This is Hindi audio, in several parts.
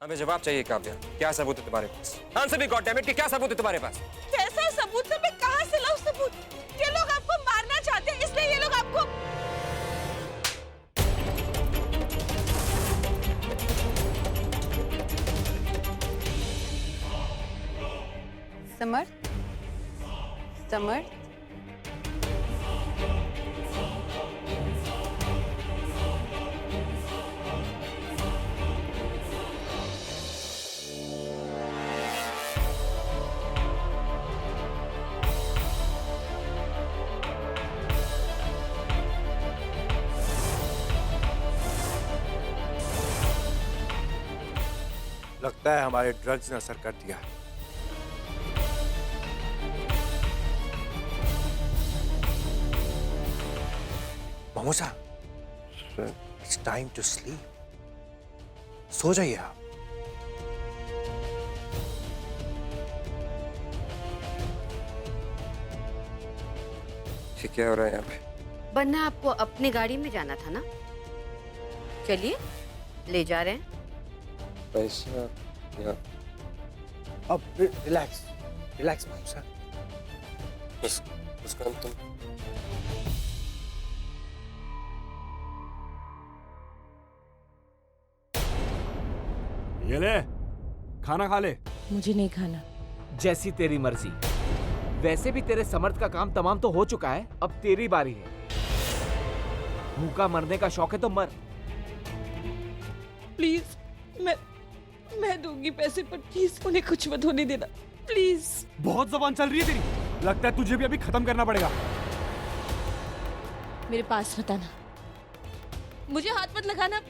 हमें जवाब चाहिए काव्या, क्या सबूत है तुम्हारे पास? Answer me god damn it, कि क्या सबूत है तुम्हारे पास? कैसा सबूत है? मैं कहाँ से लाऊं सबूत? ये लोग आपको मारना चाहते हैं, इसलिए ये लोग आपको। समर्थ, समर्थ, लगता है हमारे ड्रग्स ने असर कर दिया। मामूसा, इट्स टाइम टू स्लीप। सो जाइए आप। ये क्या हो रहा है यहाँ पे? बनना आपको अपनी गाड़ी में जाना था ना? चलिए, ले जा रहे हैं। पैसा या अब रिलैक्स, रिलैक्स मामूसा। उसका तुम ये ले, खाना खा ले। मुझे नहीं खाना। जैसी तेरी मर्जी। वैसे भी तेरे समर्थ का काम तमाम तो हो चुका है, अब तेरी बारी है। भूखा मरने का शौक है तो मर। प्लीज, मैं दूंगी पैसे, पर प्लीज उन्हें कुछ मत होने देना, प्लीज। बहुत जबान चल रही है तेरी, लगता है तुझे भी अभी खत्म करना पड़ेगा। मेरे पास मत आना, मुझे हाथ मत लगाना।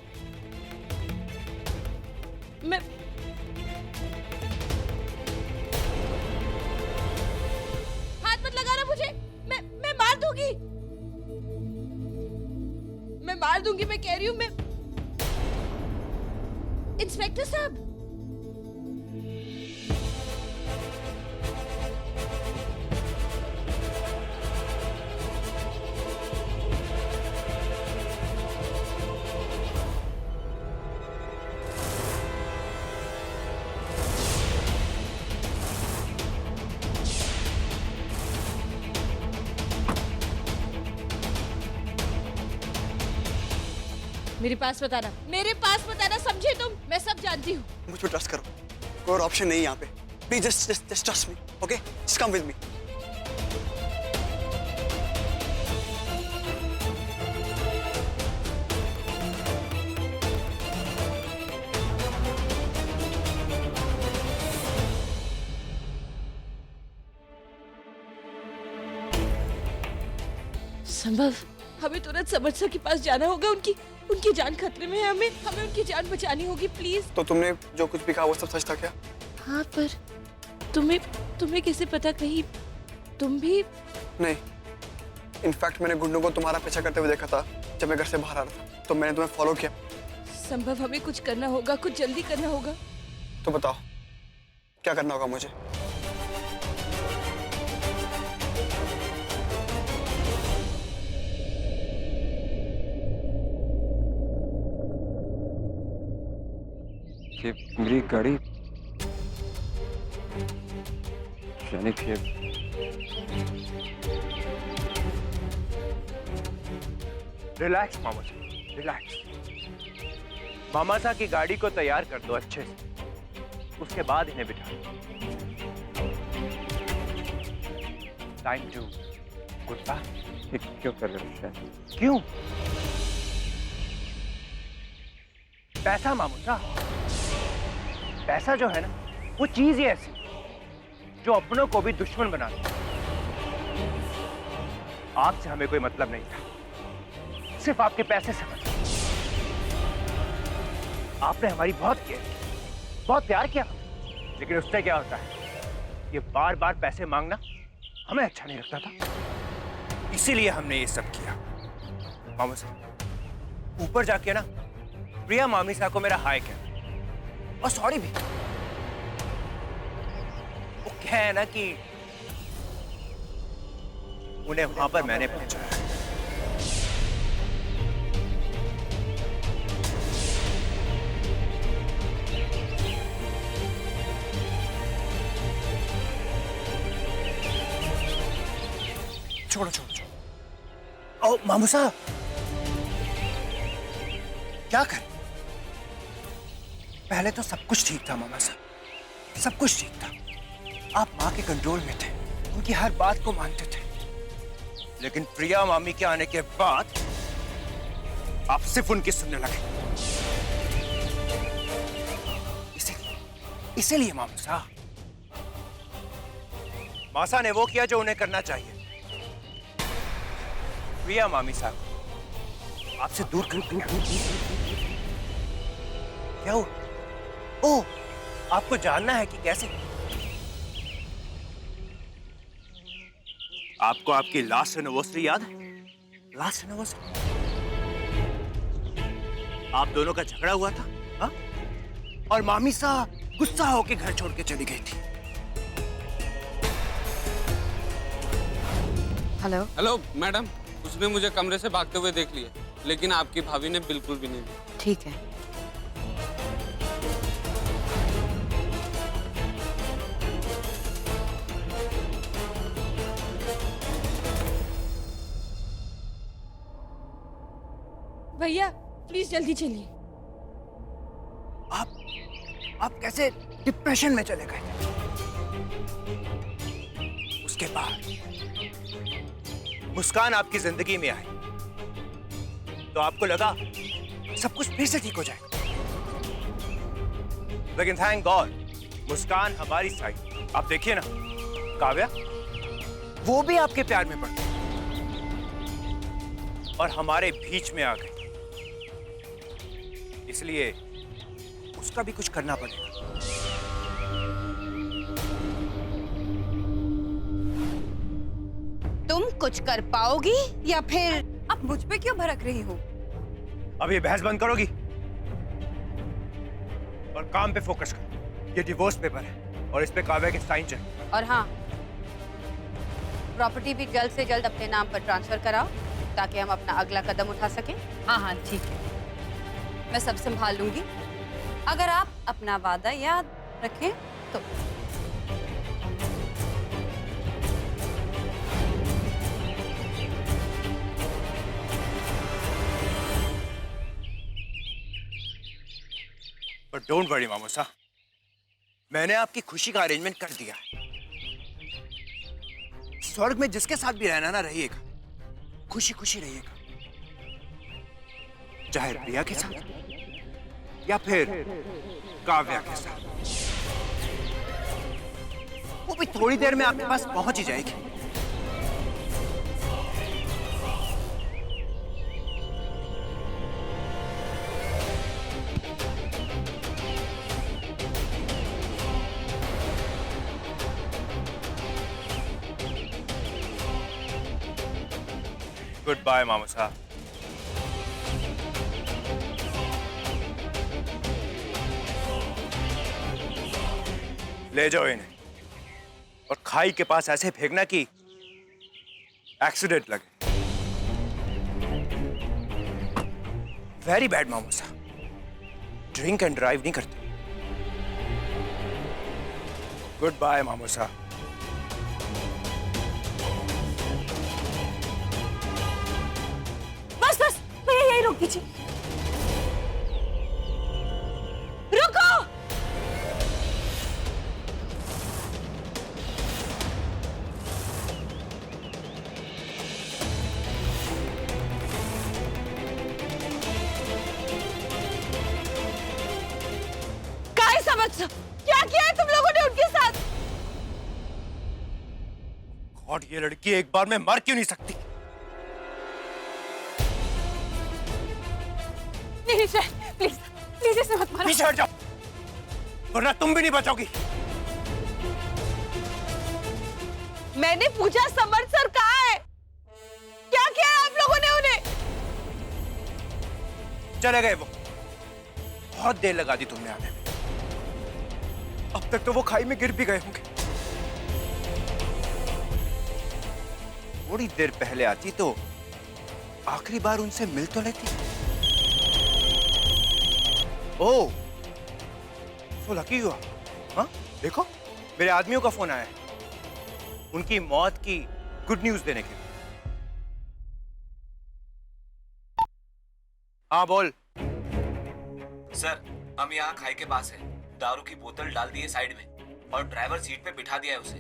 मैं हाथ मत लगाना मुझे, मैं मार दूंगी, मैं मार दूंगी, मैं कह रही हूं। मैं इंस्पेक्टर साहब, मेरे पास मत आना, मेरे पास मत आना, समझे तुम? मैं सब जानती हूँ। मुझ पे ट्रस्ट करो, कोई और ऑप्शन नहीं है यहाँ पे। Please just trust me, okay? Just come with me. संभव, हमें तुरंत समर्थ सर के पास जाना होगा। उनकी जान खतरे में है, हमें उनकी जान बचानी होगी, प्लीज। तो तुमने जो कुछ भी कहा वो सब सच था क्या? हाँ, पर तुम्हें कैसे पता? कहीं तुम भी? नहीं, इनफैक्ट मैंने गुंडों को तुम्हारा पीछा करते हुए देखा था जब मैं घर से बाहर आ रहा था, तो मैंने तुम्हें फॉलो किया। संभव, हमें कुछ करना होगा, कुछ जल्दी करना होगा। तो बताओ क्या करना होगा मुझे? ये मेरी गाड़ी, यानी कि रिलैक्स मामा सा, रिलैक्स। मामा सा की गाड़ी को तैयार कर दो अच्छे से, उसके बाद इन्हें बिठा दो। Time to goodbye. क्यों कर रहे हो शायद? क्यों? पैसा मामू सा, पैसा जो है ना, वो चीज ही ऐसी जो अपनों को भी दुश्मन बना दे। आपसे हमें कोई मतलब नहीं था, सिर्फ आपके पैसे से मतलब। आपने हमारी बहुत केयर की, बहुत प्यार किया, लेकिन उससे क्या होता है, ये बार बार पैसे मांगना हमें अच्छा नहीं लगता था, इसीलिए हमने ये सब किया। मामू साहब, ऊपर जाके ना प्रिया मामी साहब को मेरा हाय कह, और सॉरी भी। वो कहे ना कि उन्हें वहां पर मैंने पहुंचाया। छोड़ो छोड़ो छोड़ो। ओ मामू साहब, क्या कर? पहले तो सब कुछ ठीक था मामा साहब, सब कुछ ठीक था। आप माँ के कंट्रोल में थे, उनकी हर बात को मानते थे। लेकिन प्रिया मामी के आने के बाद आप सिर्फ उनकी सुनने लगे। इसीलिए मामू साहब, मासा ने वो किया जो उन्हें करना चाहिए। प्रिया मामी साहब आपसे दूर कर दिया। क्या हुआ? ओह, आपको जानना है कि कैसे? आपको आपकी लास्ट एनिवर्सरी याद है? लास्ट एनिवर्सरी आप दोनों का झगड़ा हुआ था, हा? और मामी साहब गुस्सा होके घर छोड़ के चली गई थी। हेलो। हेलो मैडम, उसने मुझे कमरे से भागते हुए देख लिया, लेकिन आपकी भाभी ने बिल्कुल भी नहीं दी। ठीक है। भैया प्लीज जल्दी चलिए। आप कैसे डिप्रेशन में चले गए? उसके बाद मुस्कान आपकी जिंदगी में आई तो आपको लगा सब कुछ फिर से ठीक हो जाएगा। लेकिन थैंक गॉड मुस्कान हमारी साइड। आप देखिए ना, काव्या वो भी आपके प्यार में पड़ गई और हमारे बीच में आ गई। इसलिए उसका भी कुछ करना पड़ेगा। तुम कुछ कर पाओगी या फिर आप मुझ पे क्यों भड़क रही हो? अब ये बहस बंद करोगी और काम पे फोकस करो। ये डिवोर्स पेपर है और इस पे काव्या के साइन चाहिए। और हाँ, प्रॉपर्टी भी जल्द से जल्द अपने नाम पर ट्रांसफर कराओ ताकि हम अपना अगला कदम उठा सकें। हाँ हाँ ठीक है, मैं सब संभाल लूंगी अगर आप अपना वादा याद रखें तो। बट डोंट वरी मामूसा, मैंने आपकी खुशी का अरेंजमेंट कर दिया है। स्वर्ग में जिसके साथ भी रहना ना रहिएगा, खुशी खुशी रहिएगा, चाहे प्रिया के साथ या फिर काव्या के साथ। वो भी थोड़ी देर में आपके पास पहुंच ही जाएगी। गुड बाय मामू साहब। ले जाओ इन्हें और खाई के पास ऐसे फेंकना कि एक्सीडेंट लगे। वेरी बैड मामू साहब, ड्रिंक एंड ड्राइव नहीं करते। गुड बाय मामू साहब। बस बस भैया यही रोक दीजिए। रुको। काय समझ क्या किया है तुम लोगों ने उनके साथ? गॉड, ये लड़की एक बार में मर क्यों नहीं सकती? नहीं प्लीज प्लीज इसे मत मारो। पीछे हट जाओ वरना तुम भी नहीं बचोगी। मैंने पूछा समर्थ सर कहाँ है? क्या किया है आप लोगों ने उन्हें? चले गए वो। बहुत देर लगा दी तुमने आने में। अब तक तो वो खाई में गिर भी गए होंगे। थोड़ी देर पहले आती तो आखिरी बार उनसे मिल तो लेती। ओह, so lucky you are। हाँ, देखो मेरे आदमियों का फोन आया है उनकी मौत की गुड न्यूज देने के लिए। हाँ बोल। सर, हम यहाँ खाई के पास है। दारू की बोतल डाल दी है साइड में और ड्राइवर सीट पे बिठा दिया है उसे।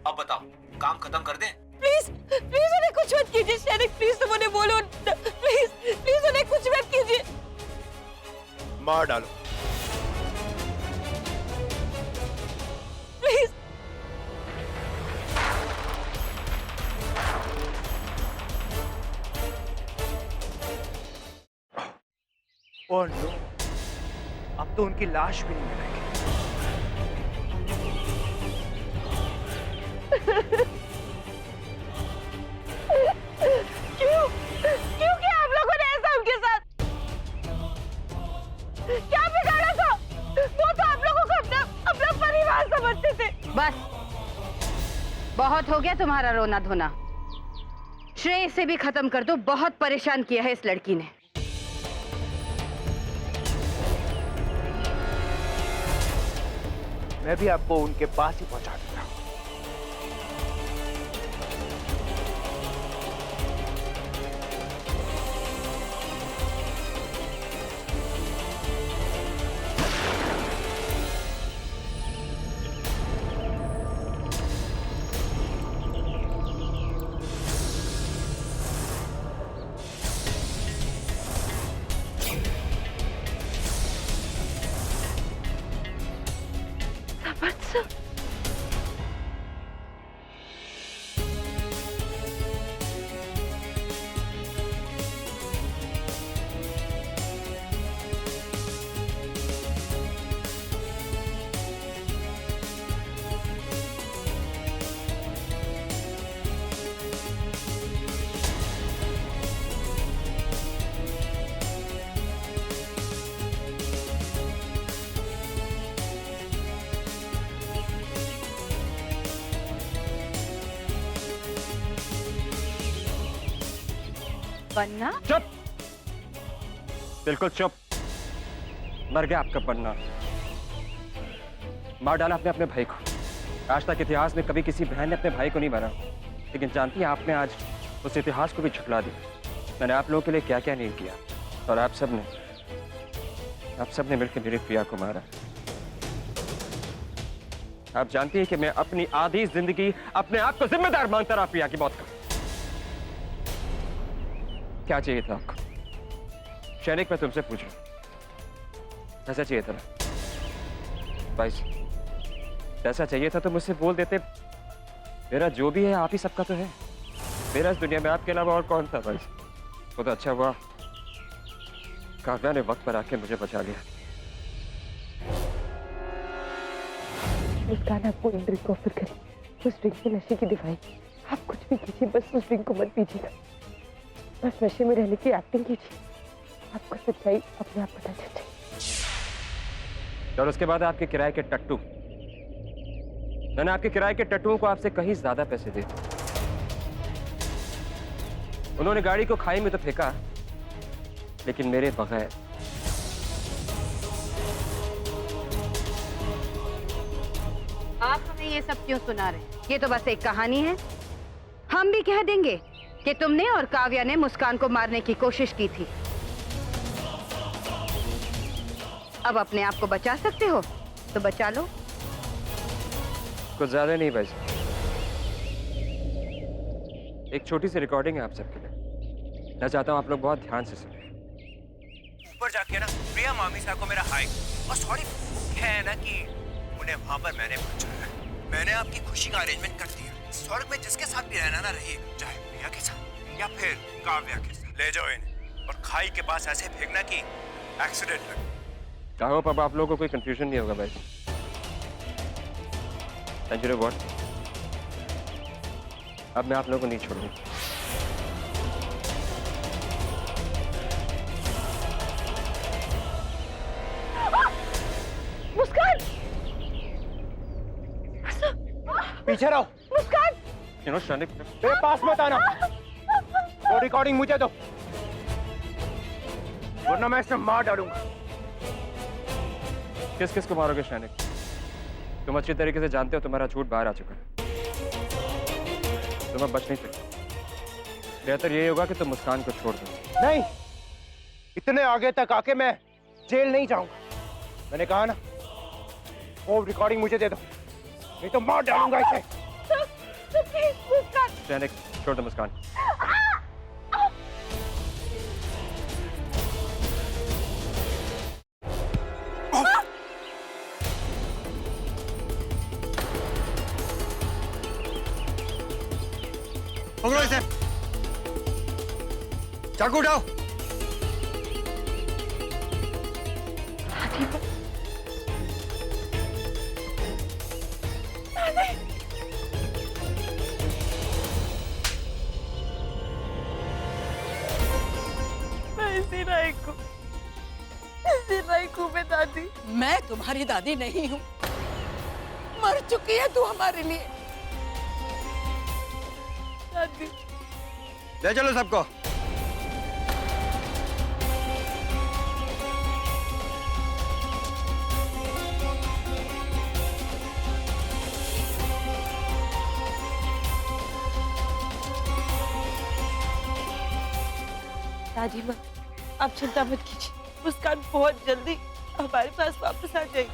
अब बताओ, काम खत्म कर दें? प्लीज प्लीज उन्हें कुछ मत कीजिए शैनिक, प्लीज तुम उन्हें बोलो, प्लीज प्लीज उन्हें कुछ मत कीजिए। मार डालो। प्लीज। ओह नो, अब तो उनकी लाश भी नहीं मिलेगी। क्यों किया आप लोगों ने ऐसा उनके साथ? क्या बिगाड़ा था? वो तो आप लोगों को अपना परिवार समझते थे। बस बहुत हो गया तुम्हारा रोना धोना। श्रेय से भी खत्म कर दो, बहुत परेशान किया है इस लड़की ने। मैं भी आपको उनके पास ही पहुंचा दूंगा। बनना? चुप, बिल्कुल चुप। मर गया आपका बनना। मार डाला आपने अपने भाई को। आज तक इतिहास में कभी किसी बहन ने अपने भाई को नहीं मारा, लेकिन जानती है आपने आज उस इतिहास को भी झुठला दिया। मैंने आप लोगों के लिए क्या क्या नहीं किया, और आप सबने मिलकर मेरी प्रिया को मारा। आप जानती है कि मैं अपनी आधी जिंदगी अपने आप को जिम्मेदार मानता रहा प्रिया की मौत का। क्या चाहिए था आपको? शैनिक, मैं तुमसे पूछ रहा हूं, ऐसा चाहिए था ना भाई? ऐसा चाहिए था तो मुझसे बोल देते। मेरा जो भी है आप ही सबका तो है। मेरा इस दुनिया में आपके अलावा और कौन था भाई? वो तो अच्छा हुआ काव्या ने वक्त पर आके मुझे बचा लिया। मुस्कान, आपको एक ड्रिंक ऑफर करी, उस ड्रिंक में नशे की दवाई। आप कुछ भी कीजिए, बस उस ड्रिंक को मत पीजिएगा। बस नशे में रहने की एक्टिंग कीजिए, आपको सच्चाई अपने आप पता चल जाएगी। और उसके बाद आपके किराए के टट्टू, मैंने आपके किराए के टट्टुओं को आपसे कहीं ज्यादा पैसे दिए। उन्होंने गाड़ी को खाई में तो फेंका, लेकिन मेरे बगैर। आप हमें ये सब क्यों सुना रहे हैं? ये तो बस एक कहानी है। हम भी कह देंगे कि तुमने और काव्या ने मुस्कान को मारने की कोशिश की थी। अब अपने आप को बचा सकते हो तो बचा लो। कुछ ज्यादा नहीं भाई। एक छोटी सी रिकॉर्डिंग है आप सबके लिए। मैं चाहता हूं आप लोग बहुत ध्यान से सुने। ऊपर जाके ना प्रिया मामी साहब को मेरा हाय और सॉरी है ना कि उन्हें वहां पर मैंने पहुंचाया। मैंने आपकी खुशी का अरेंजमेंट कर दिया। स्वर्ग में जिसके साथ भी रहना ना रहिए, चाहे प्रिया के साथ या फिर काव्या के साथ। ले जाओ इन्हें और खाई के पास ऐसे फेंकना कि एक्सीडेंट लगे। आई होप अब आप लोगों को कोई कंफ्यूजन नहीं होगा भाई। एंड यू नो व्हाट, अब मैं आप लोगों को नहीं छोड़ूंगा। मुस्कान! पीछे रहो। मुस्कान! यू नो शैनिक, मेरे पास मत आना। वो रिकॉर्डिंग मुझे दो, वरना मैं इसे मार डालूंगा। किस किस को मारोगे शैनिक? तुम अच्छी तरीके से जानते हो तुम्हारा झूठ बाहर आ चुका है। तुम अब बच नहीं सकते। बेहतर यही होगा कि तुम मुस्कान को छोड़ दो। नहीं, इतने आगे तक आके मैं जेल नहीं जाऊंगा। मैंने कहा ना, वो रिकॉर्डिंग मुझे दे दो, नहीं तो मार डालूंगा इसे। शहनाई छोड़ दो मुस्कान। पकड़ो इसे, चाकू उठाओ। दादी, मैं तुम्हारी दादी नहीं हूँ, मर चुकी है तू हमारे लिए। दादी, ले चलो सबको। दादी माँ, आप चिंता मत कीजिए, मुस्कान बहुत जल्दी हमारे पास वापस आ जाएगी।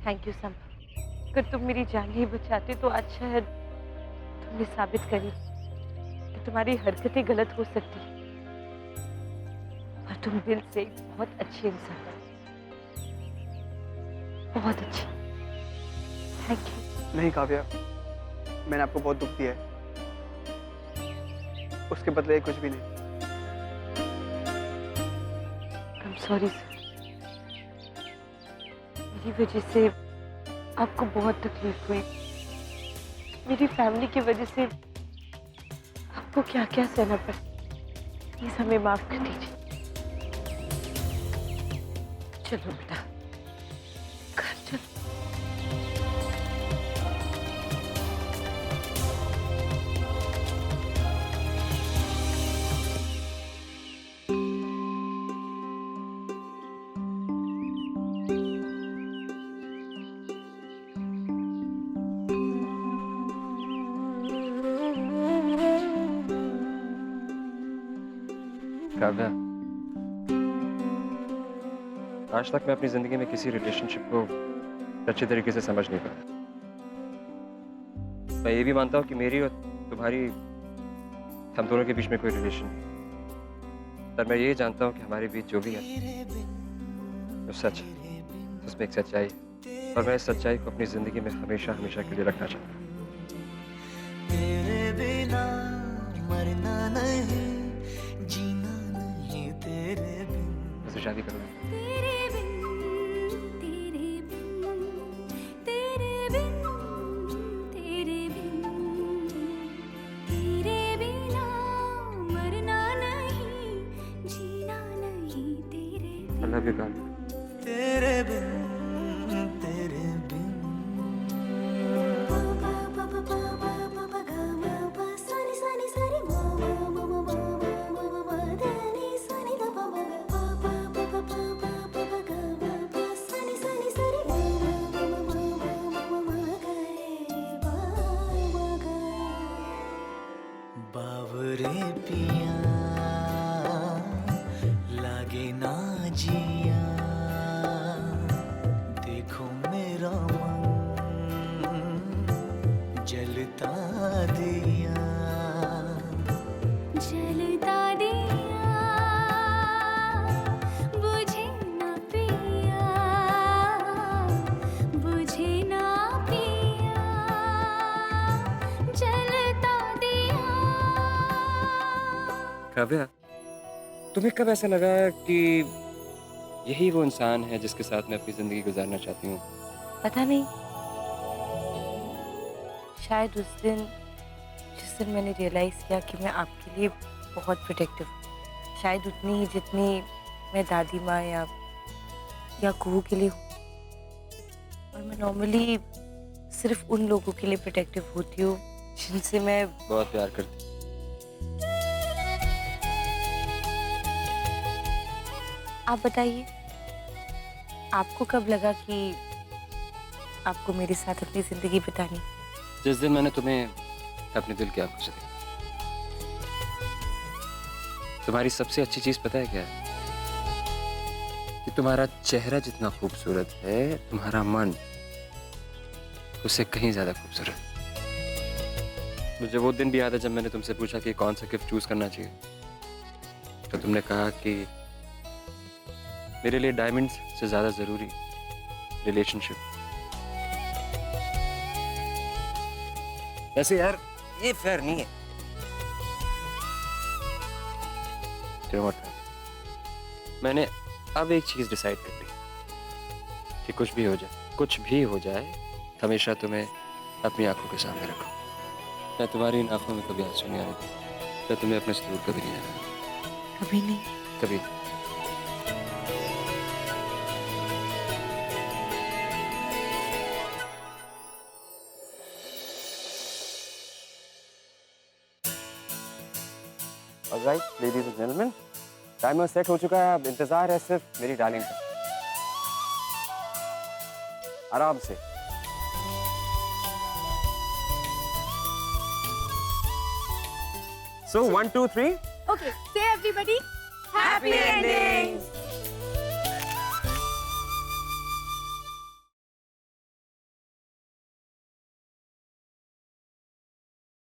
Thank you Sambha. अगर तुम मेरी जान नहीं बचाते तो आज शायद तुमने साबित करी कि तुम्हारी हरकतें गलत हो सकती हैं, पर तुम दिल से एक बहुत अच्छी इंसान हो, बहुत अच्छी। Thank you. नहीं काव्या, मैंने आपको बहुत दुख दिया है, उसके बदले कुछ भी नहीं। आई एम सॉरी सर, मेरी वजह से आपको बहुत तकलीफ हुई, मेरी फैमिली की वजह से आपको क्या क्या सहना पड़ा। प्लीज हमें माफ कर दीजिए। चलो बेटा, घर चलो। काव्या, आज तक मैं अपनी जिंदगी में किसी रिलेशनशिप को अच्छे तरीके से समझ नहीं पाया। मैं ये भी मानता हूँ कि मेरी और तुम्हारी, हम दोनों के बीच में कोई रिलेशन नहीं, पर मैं ये जानता हूँ कि हमारे बीच जो भी है वो सच है, उसमें एक सच्चाई है, और मैं इस सच्चाई को अपनी जिंदगी में हमेशा हमेशा के लिए रखना चाहता हूँ। तेरे बिना मरना नहीं, जीना नहीं तेरे बिन। मुझसे शादी करूँगा। I love you, Kavi. तेरे बिन, तेरे बिन। बावरे पिया लागे ना जिया, देखो मेरा मन जलता दिया, जलता दिया, बुझे ना पिया, बुझे ना पिया, जलता दिया। काव्या, तुम्हें कब ऐसा लगा कि यही वो इंसान है जिसके साथ मैं अपनी जिंदगी गुजारना चाहती हूँ? पता नहीं, शायद उस दिन जिस दिन मैंने रियलाइज किया कि मैं आपके लिए बहुत प्रोटेक्टिव हूँ, शायद उतनी ही जितनी मैं दादी माँ या कुहू के लिए हूँ। और मैं नॉर्मली सिर्फ उन लोगों के लिए प्रोटेक्टिव होती हूँ जिनसे मैं बहुत प्यार करती। आप बताइए, आपको कब लगा कि आपको मेरे साथ अपनी जिंदगी बितानी? जिस दिन मैंने तुम्हें अपने दिल की आंखों से देखा। तुम्हारी सबसे अच्छी चीज पता है क्या है? कि तुम्हारा चेहरा जितना खूबसूरत है, तुम्हारा मन उससे कहीं ज्यादा खूबसूरत। मुझे वो दिन भी याद है जब मैंने तुमसे पूछा कि कौन सा गिफ्ट चूज करना चाहिए, तो तुमने कहा कि मेरे लिए डायमंड्स से ज्यादा जरूरी रिलेशनशिप। वैसे यार ये फेयर नहीं है। You know what? मैंने अब एक चीज डिसाइड कर ली कि कुछ भी हो जाए हमेशा तुम्हें अपनी आंखों के सामने रखो। मैं तुम्हारी इन आंखों में कभी आंसू नहीं आने दूंगा। मैं तुम्हें अपने से दूर कभी नहीं आने दूंगा। कभी नहीं। कभी। Alright, ladies and gentlemen, timer set हो चुका है। अब इंतजार है सिर्फ मेरी डार्लिंग का। आराम से। So 1, 2, 3. Okay, say everybody, happy endings.